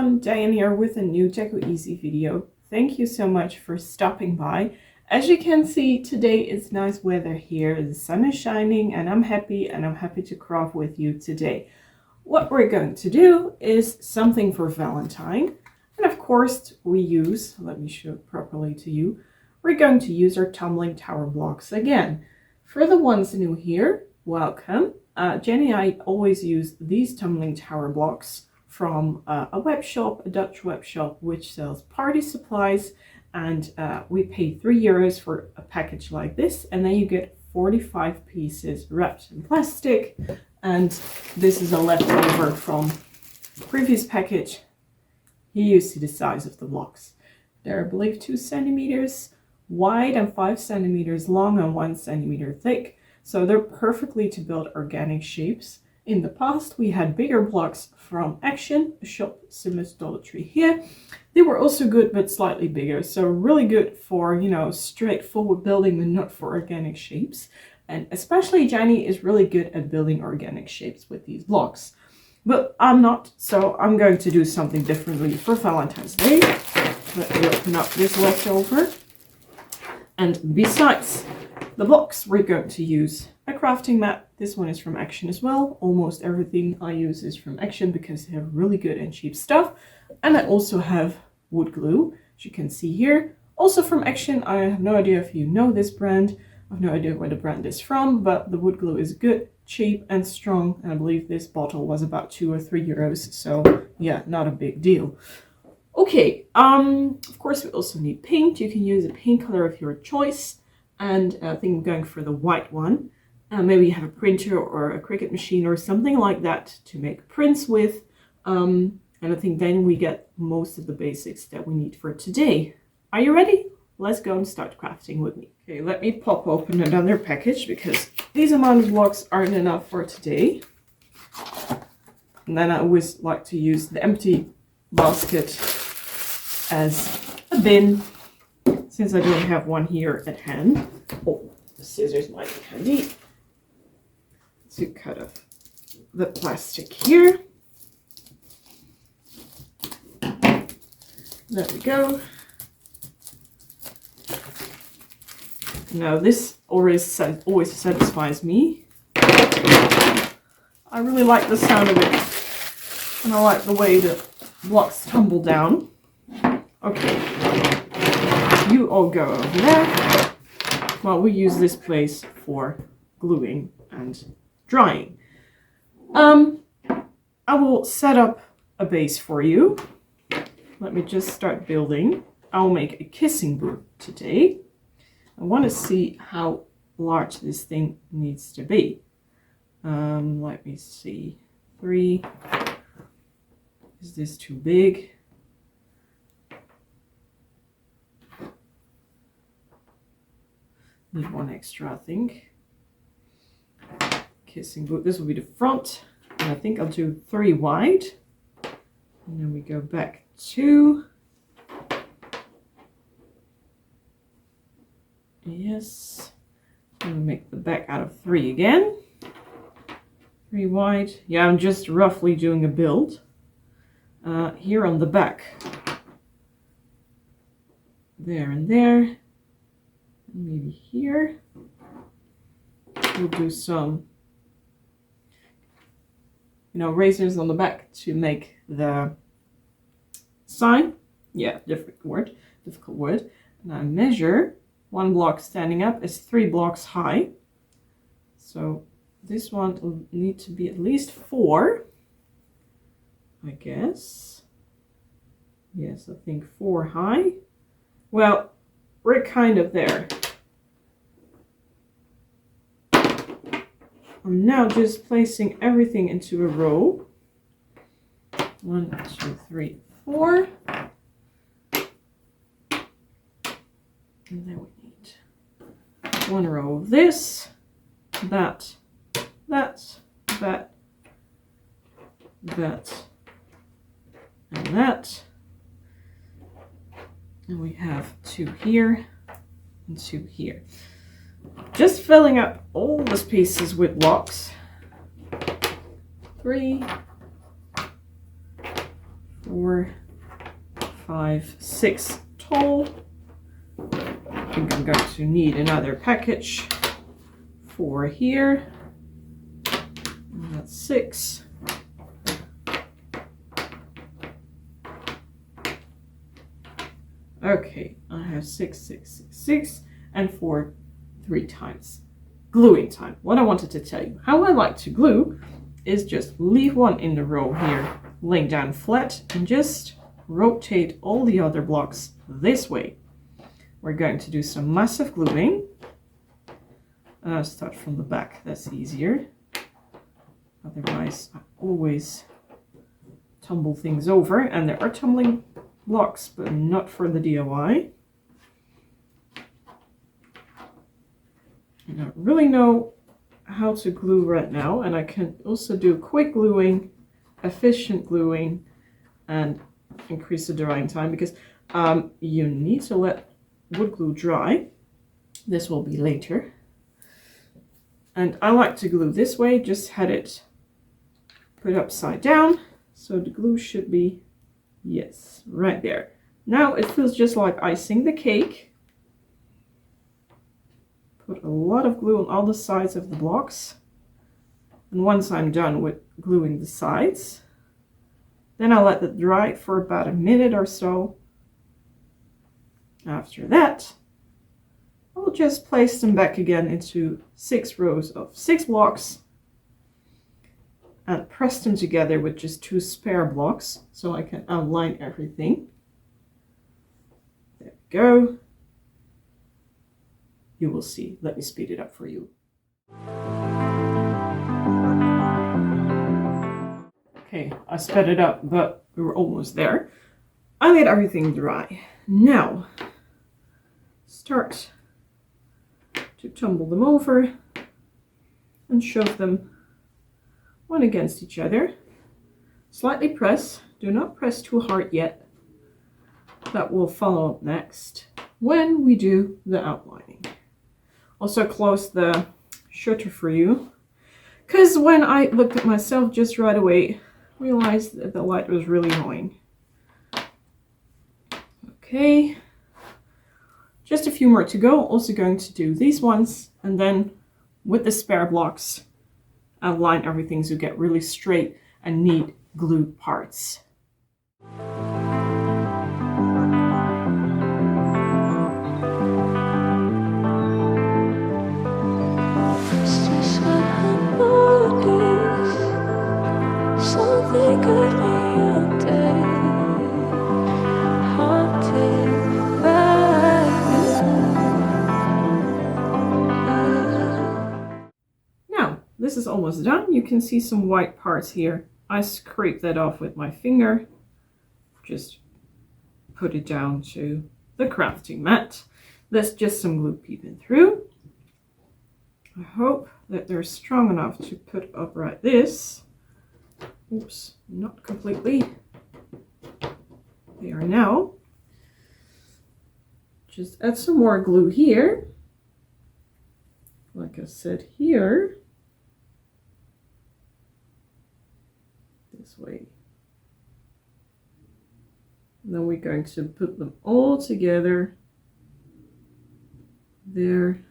everyone, Diane here with a new Deco Easy video. Thank you so much for stopping by. As you can see, today is nice weather here. The sun is shining and I'm happy to craft with you today. What we're going to do is something for Valentine. And of course we use, let me show it properly to you, we're going to use our tumbling tower blocks again. For the ones new here, welcome. Jenny and I always use these tumbling tower blocks from a web shop, a Dutch web shop, which sells party supplies, and we pay €3 for a package like this, and then you get 45 pieces wrapped in plastic. And this is a leftover from previous package. Here you see the size of the blocks. They're, I believe, 2 centimeters wide and 5 centimeters long and 1 centimeter thick. So they're perfectly to build organic shapes. In the past, we had bigger blocks from Action, a shop similar to Dollar Tree here. They were also good, but slightly bigger. So really good for, you know, straightforward building, but not for organic shapes. And especially Janny is really good at building organic shapes with these blocks. But I'm not, so I'm going to do something differently for Valentine's Day. Let me open up this leftover. And besides the blocks, we're going to use a crafting mat. This one is from Action as well. Almost everything I use is from Action because they have really good and cheap stuff. And I also have wood glue, as you can see here. Also from Action. I have no idea if you know this brand. I have no idea where the brand is from, but the wood glue is good, cheap and strong. And I believe this bottle was about €2 or €3. So yeah, not a big deal. Okay, of course we also need paint. You can use a paint color of your choice. And I think I'm going for the white one. Maybe you have a printer or a Cricut machine or something like that to make prints with. And I think then we get most of the basics that we need for today. Are you ready? Let's go and start crafting with me. Okay, let me pop open another package because these amount of blocks aren't enough for today. And then I always like to use the empty basket as a bin, since I don't have one here at hand. Oh, the scissors might be handy to cut off the plastic here. There we go. Now this always satisfies me. I really like the sound of it, and I like the way the blocks tumble down. Okay, you all go over there while we use this place for gluing and drying. I will set up a base for you. Let me just start building. I'll make a kissing booth today. I want to see how large this thing needs to be. Let me see. 3. Is this too big? Need one extra, I think. Kissing booth. This will be the front. And I think I'll do 3 wide. And then we go back 2. Yes. And we make the back out of 3 again. 3 wide. Yeah, I'm just roughly doing a build. Here on the back. There and there. Maybe here. We'll do some, you know, razors on the back to make the sign. Yeah, difficult word. And I measure 1 block standing up is 3 blocks high. So this one will need to be at least 4, I guess. Yes, I think 4 high. Well, we're kind of there. I'm now just placing everything into a row. 1, 2, 3, 4. And then we need 1 row of this, that, and that. And we have 2 here and 2 here. Just filling up all the pieces with blocks. 3, 4, 5, 6 tall. I think I'm going to need another package. 4 here. And that's 6. Okay, I have 6, 6, 6, 6, and 4 3 times. Gluing time. What I wanted to tell you, how I like to glue is just leave one in the row here, laying down flat, and just rotate all the other blocks this way. We're going to do some massive gluing. I'll start from the back, that's easier. Otherwise, I always tumble things over, and there are tumbling blocks, but not for the DIY. I don't really know how to glue right now, and I can also do quick gluing, efficient gluing, and increase the drying time, because you need to let wood glue dry. This will be later. And I like to glue this way, just had it put upside down, so the glue should be, yes, right there. Now it feels just like icing the cake. Put a lot of glue on all the sides of the blocks. And once I'm done with gluing the sides, then I'll let it dry for about a minute or so. After that, I'll just place them back again into 6 rows of 6 blocks and press them together with just 2 spare blocks so I can outline everything. There we go. You will see. Let me speed it up for you. Okay, I sped it up, but we were almost there. I let everything dry. Now, start to tumble them over and shove them one against each other. Slightly press. Do not press too hard yet. That will follow up next when we do the outlining. Also close the shutter for you, because when I looked at myself just right away, realized that the light was really annoying. Okay, just a few more to go. Also going to do these ones, and then with the spare blocks, outline everything so you get really straight and neat glued parts. Now, this is almost done. You can see some white parts here. I scrape that off with my finger. Just put it down to the crafting mat. There's just some glue peeping through. I hope that they're strong enough to put upright this. Oops, not completely. They are now. Just add some more glue here. Like I said here. This way. And then we're going to put them all together. There.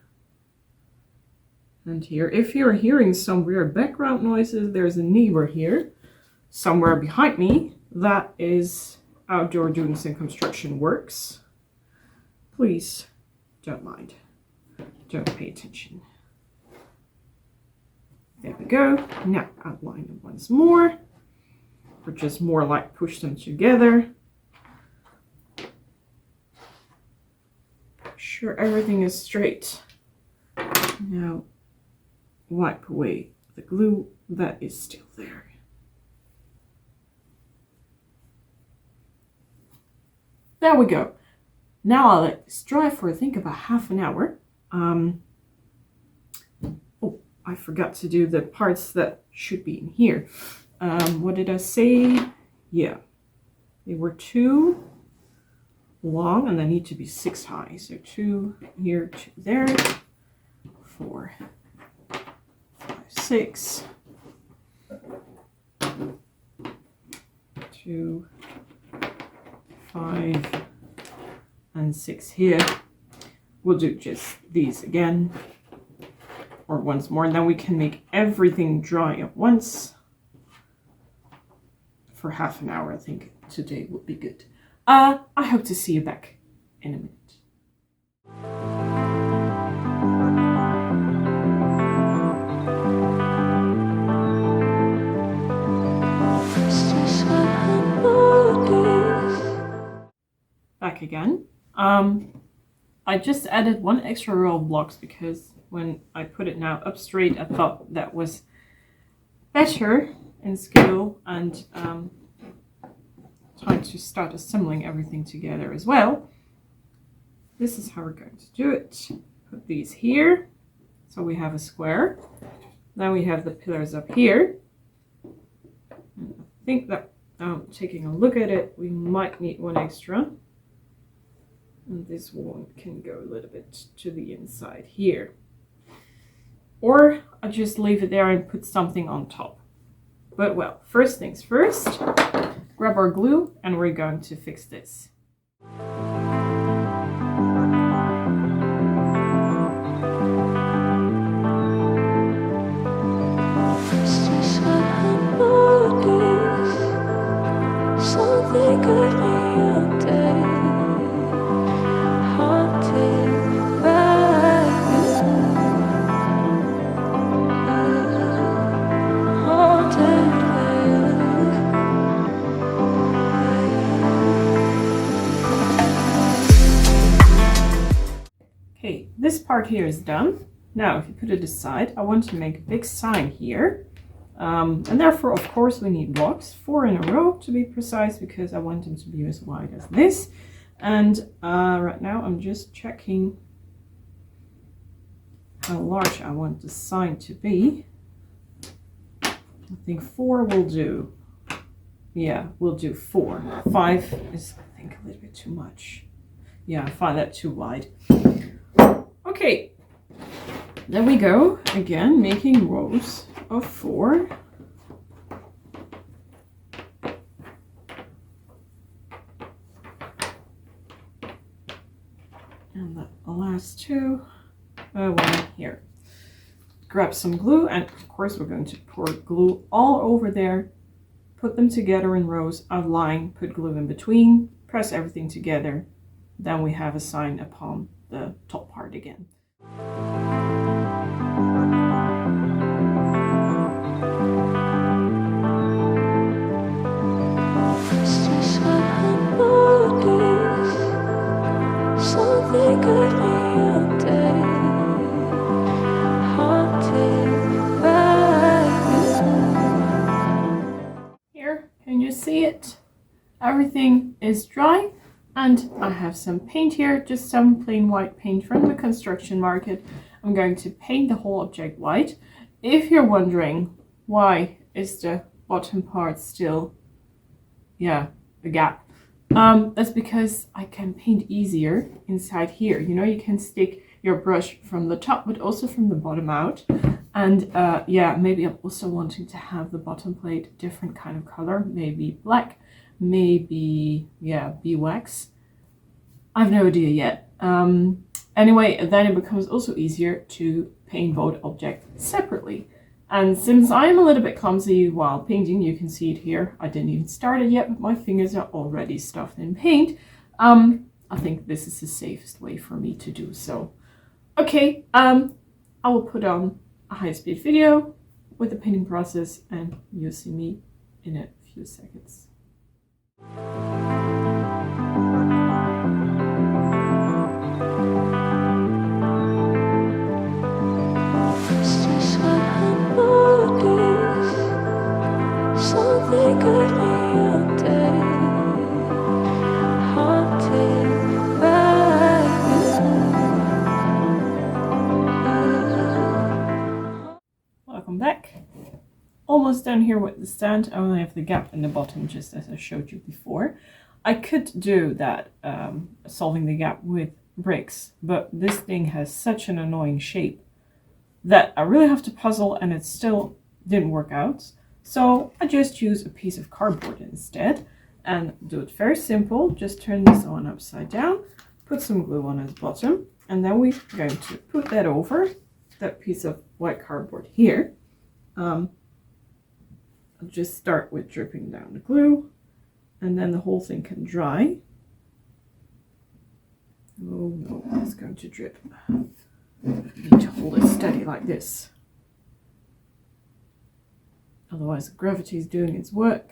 And here. If you're hearing some weird background noises, there's a neighbor here. Somewhere behind me that is outdoor doing some construction works. Please don't mind. Don't pay attention. There we go. Now outline them once more. Or just more like push them together. Make sure everything is straight. Now wipe away the glue that is still there. There we go. Now I'll let this dry for I think about half an hour. Oh, I forgot to do the parts that should be in here. What did I say? Yeah, they were 2 long and they need to be 6 high. So 2 here, 2 there, 4, 5, 6, 2, 5 and 6 here. We'll do just these again, or once more, and then we can make everything dry at once for half an hour. I think today would be good. I hope to see you back in a minute. Back again. I just added one extra row of blocks because when I put it now up straight, I thought that was better in scale, and time to start assembling everything together as well. This is how we're going to do it. Put these here, so we have a square. Then we have the pillars up here. And I think that taking a look at it, we might need one extra. And this one can go a little bit to the inside here. Or I just leave it there and put something on top. But well, first things first, grab our glue and we're going to fix this. This part here is done. Now, if you put it aside, I want to make a big sign here. And therefore, of course, we need blocks, 4 in a row to be precise, because I want them to be as wide as this. And right now, I'm just checking how large I want the sign to be. I think 4 will do. Yeah, we'll do 4. 5 is, I think, a little bit too much. Yeah, I find that too wide. Okay, then we go again, making rows of 4. And the last 2, one here. Grab some glue, and of course we're going to pour glue all over there. Put them together in rows, outline, put glue in between, press everything together. Then we have a sign upon the top part again. Here, can you see it? Everything is dry. And I have some paint here, just some plain white paint from the construction market. I'm going to paint the whole object white. If you're wondering why is the bottom part still, a gap, that's because I can paint easier inside here. You know, you can stick your brush from the top, but also from the bottom out. And maybe I'm also wanting to have the bottom plate different kind of color, maybe black. Maybe, beeswax. I have no idea yet. Anyway, then it becomes also easier to paint both objects separately. And since I'm a little bit clumsy while painting, you can see it here. I didn't even start it yet, but my fingers are already stuffed in paint. I think this is the safest way for me to do so. Okay, I will put on a high-speed video with the painting process, and you'll see me in a few seconds. Welcome back. Almost done here with the stand. I only have the gap in the bottom, just as I showed you before. I could do that, solving the gap with bricks, but this thing has such an annoying shape that I really have to puzzle, and it still didn't work out. So I just use a piece of cardboard instead. and do it very simple. Just turn this on upside down, put some glue on its bottom, and then we're going to put that over that piece of white cardboard here. I'll just start with dripping down the glue, and then the whole thing can dry. Oh no, it's going to drip. I need to hold it steady like this. Otherwise gravity is doing its work.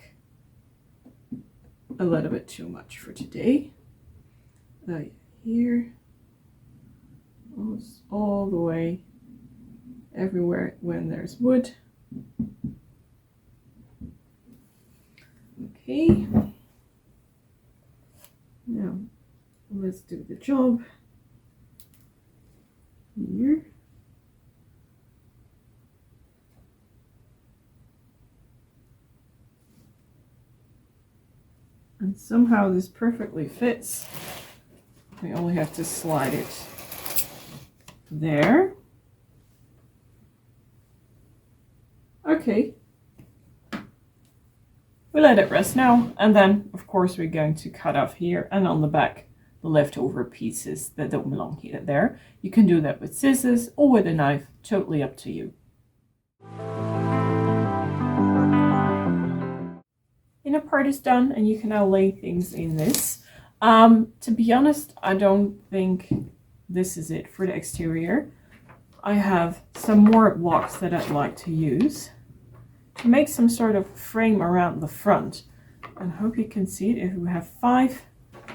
A little bit too much for today. Here. Almost all the way everywhere when there's wood. Okay. Now let's do the job here. And somehow this perfectly fits. We only have to slide it there. Okay. We let it rest now, and then of course we're going to cut off here and on the back the leftover pieces that don't belong here there. You can do that with scissors or with a knife, totally up to you. Inner part is done, and you can now lay things in this. To be honest, I don't think this is it for the exterior. I have some more blocks that I'd like to use to make some sort of frame around the front. And I hope you can see it. If we have 5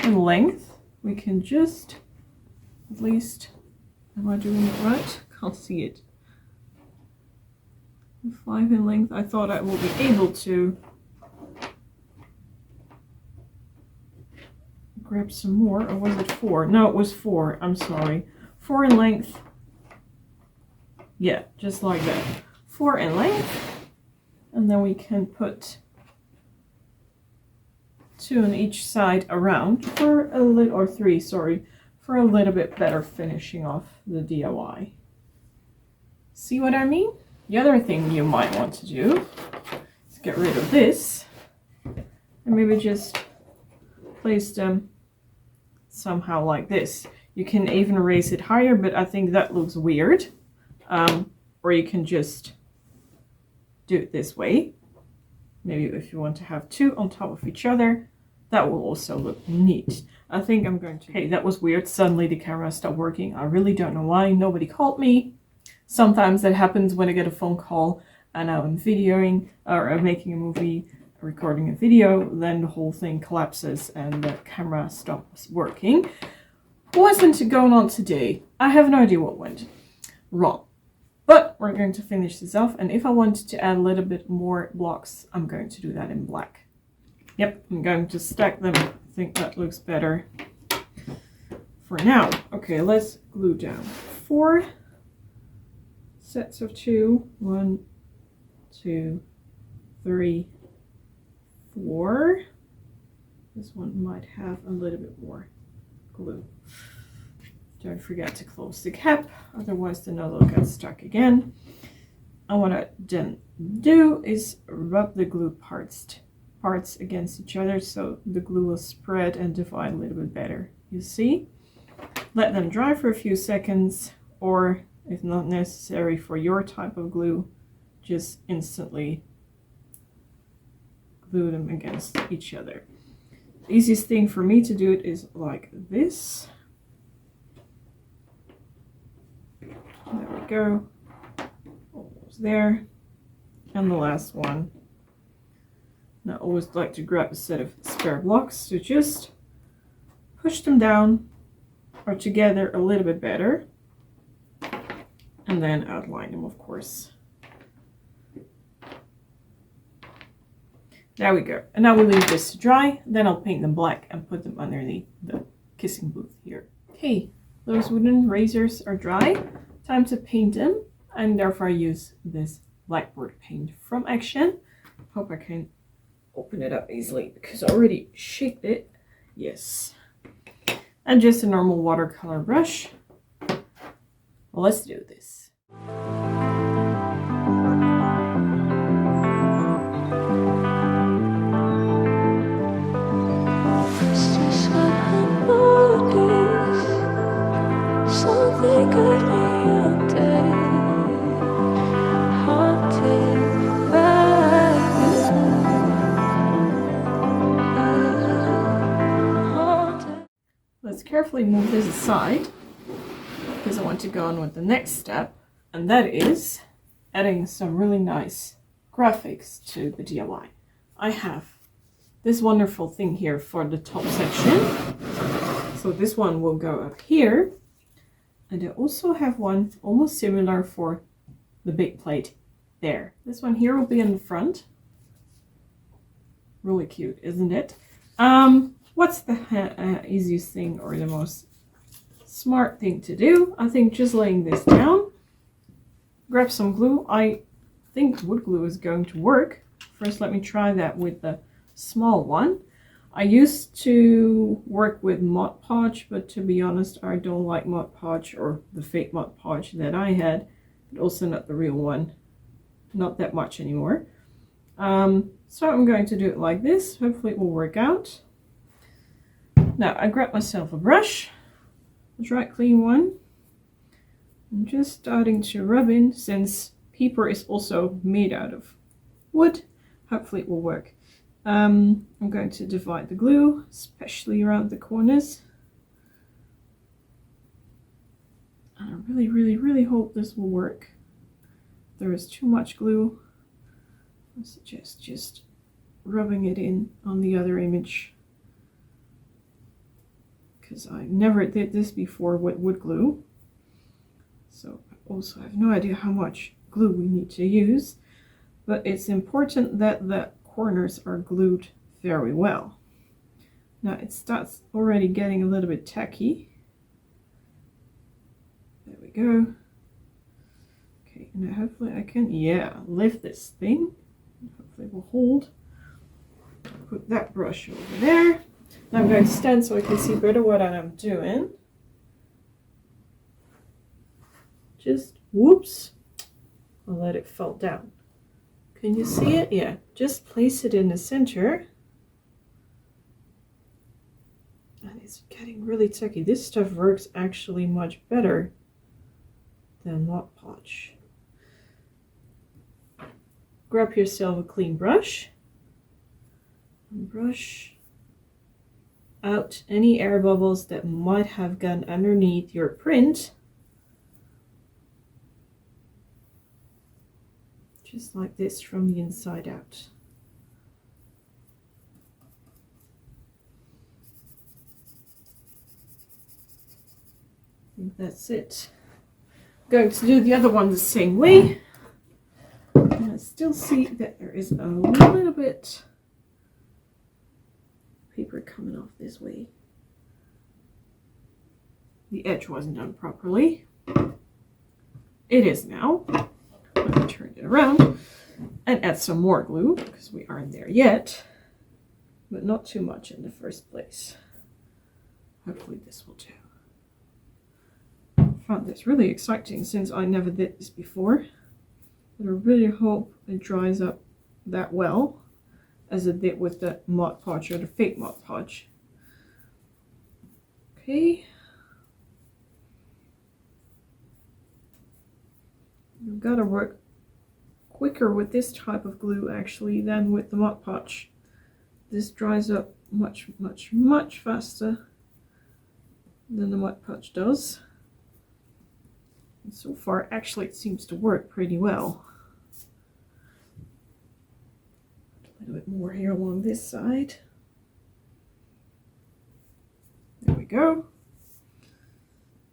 in length, we can just, at least, am I doing it right? Can't see it. 5 in length, I thought I would be able to grab some more, or was it 4? No, it was 4, I'm sorry. 4 in length. Yeah, just like that. 4 in length. And then we can put 2 on each side around for a little, or 3, sorry, for a little bit better finishing off the DIY. See what I mean? The other thing you might want to do is get rid of this and maybe just place them somehow like this. You can even raise it higher, but I think that looks weird. Or you can just do it this way. Maybe if you want to have 2 on top of each other, that will also look neat. I think I'm going to... Hey, that was weird. Suddenly the camera stopped working. I really don't know why. Nobody called me. Sometimes that happens when I get a phone call and I'm videoing or making a movie, recording a video, then the whole thing collapses and the camera stops working. Wasn't going on today. I have no idea what went wrong. But we're going to finish this off, and if I wanted to add a little bit more blocks, I'm going to do that in black. Yep, I'm going to stack them. I think that looks better for now. Okay, let's glue down 4 sets of 2. 1, 2, 3, 4. This one might have a little bit more glue. Don't forget to close the cap, otherwise the nozzle gets stuck again. And what I then do is rub the glue parts against each other so the glue will spread and divide a little bit better. You see? Let them dry for a few seconds, or if not necessary for your type of glue, just instantly glue them against each other. The easiest thing for me to do it is like this. There we go. Almost there. And the last one. Now I always like to grab a set of spare blocks to just push them down or together a little bit better. And then outline them, of course. There we go. And now we'll leave this to dry. Then I'll paint them black and put them underneath the kissing booth here. Okay, those wooden razors are dry. Time to paint them, and therefore I use this blackboard paint from Action. Hope I can open it up easily because I already shaped it. Yes. And just a normal watercolor brush. Well, let's do this. They could be haunted, haunted by you. Haunted. Let's carefully move this aside because I want to go on with the next step, and that is adding some really nice graphics to the DIY. I have this wonderful thing here for the top section. So this one will go up here. And I also have one almost similar for the big plate there. This one here will be in the front. Really cute, isn't it? What's the easiest thing or the most smart thing to do? I think just laying this down. Grab some glue. I think wood glue is going to work. First, let me try that with the small one. I used to work with Mod Podge, but to be honest, I don't like Mod Podge or the fake Mod Podge that I had, but also not the real one. Not that much anymore. So I'm going to do it like this. Hopefully it will work out. Now I grab myself a brush, a dry clean one. I'm just starting to rub in, since paper is also made out of wood. Hopefully it will work. I'm going to divide the glue, especially around the corners. And I really hope this will work. If there is too much glue, I suggest just rubbing it in on the other image, because I never did this before with wood glue. So I also have no idea how much glue we need to use, but it's important that the corners are glued very well. Now it starts already getting a little bit tacky. There we go. Okay, and hopefully I can, lift this thing. Hopefully it will hold. Put that brush over there. Now I'm going to stand so I can see better what I'm doing. Just, whoops, I'll let it fall down. Can you see it? Yeah, just place it in the center. And it's getting really tacky. This stuff works actually much better than Mod Podge. Grab yourself a clean brush and brush out any air bubbles that might have gone underneath your print. Just like this from the inside out. I think that's it. I'm going to do the other one the same way. And I still see that there is a little bit of paper coming off this way. The edge wasn't done properly. It is now. Let me turn it around and add some more glue, because we aren't there yet, but not too much in the first place. Hopefully this will do. I found this really exciting since I never did this before, but I really hope it dries up that well as it did with the Mod Podge or the fake Mod Podge. Okay. You've got to work quicker with this type of glue actually than with the Mod Podge. This dries up much faster than the Mod Podge does. And so far actually it seems to work pretty well. A little bit more here along this side. There we go.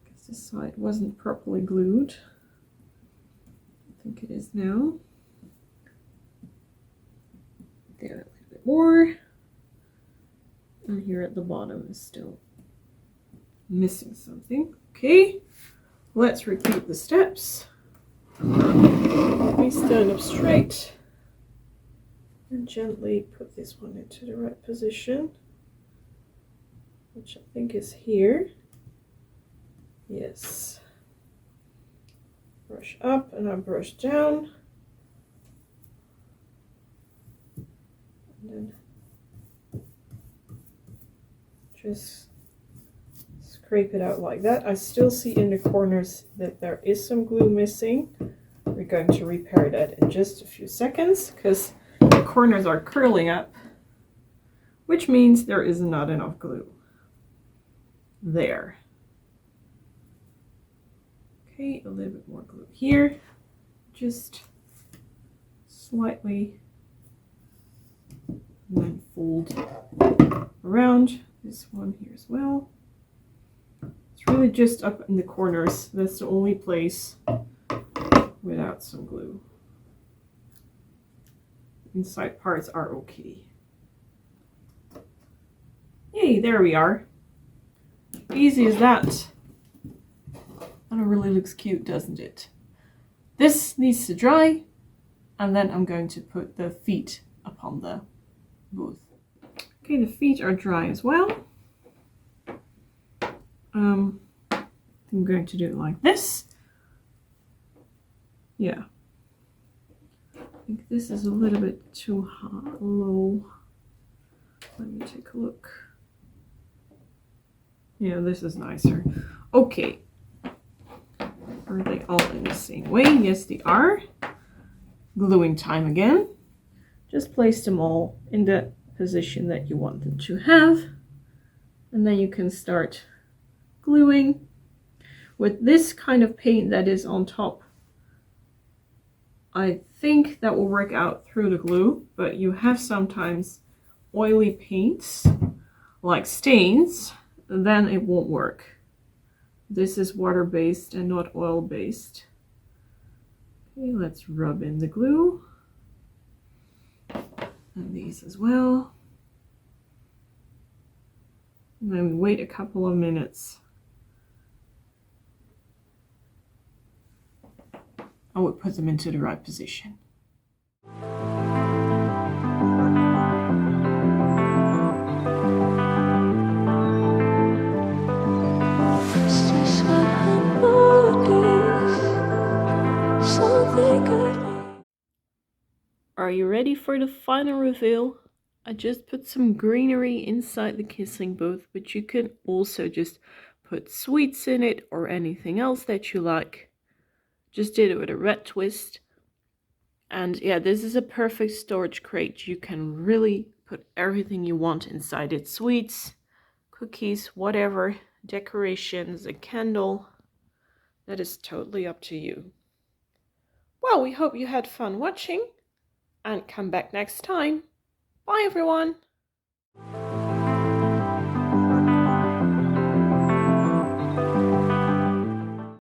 Because this side wasn't properly glued. I think it is now. There, a little bit more. And here at the bottom is still missing something. Okay, let's repeat the steps. We stand up straight and gently put this one into the right position, which I think is here. Yes. Brush up and I brush down. And then just scrape it out like that. I still see in the corners that there is some glue missing. We're going to repair that in just a few seconds because the corners are curling up, which means there is not enough glue. There. Okay, a little bit more glue here. Just slightly, and then fold around this one here as well. It's really just up in the corners. That's the only place without some glue. Inside parts are okay. Yay, there we are. Easy as that. And it really looks cute, doesn't it? This needs to dry, and then I'm going to put the feet upon the booth. Okay, the feet are dry as well. I'm going to do it like this. Yeah. I think this is a little bit too high, low. Let me take a look. Yeah, this is nicer. Okay. Are they all in the same way? Yes, they are. Gluing time again. Just place them all in the position that you want them to have. And then you can start gluing. With this kind of paint that is on top, I think that will work out through the glue, but you have sometimes oily paints, like stains, then it won't work. This is water-based and not oil-based. Okay, let's rub in the glue. And these as well. And then we wait a couple of minutes. I would put them into the right position. Are you ready for the final reveal? I just put some greenery inside the kissing booth, but you can also just put sweets in it or anything else that you like. Just did it with a red twist. And yeah, this is a perfect storage crate. You can really put everything you want inside it. Sweets, cookies, whatever, decorations, a candle. That is totally up to you. Well, we hope you had fun watching and come back next time. Bye everyone!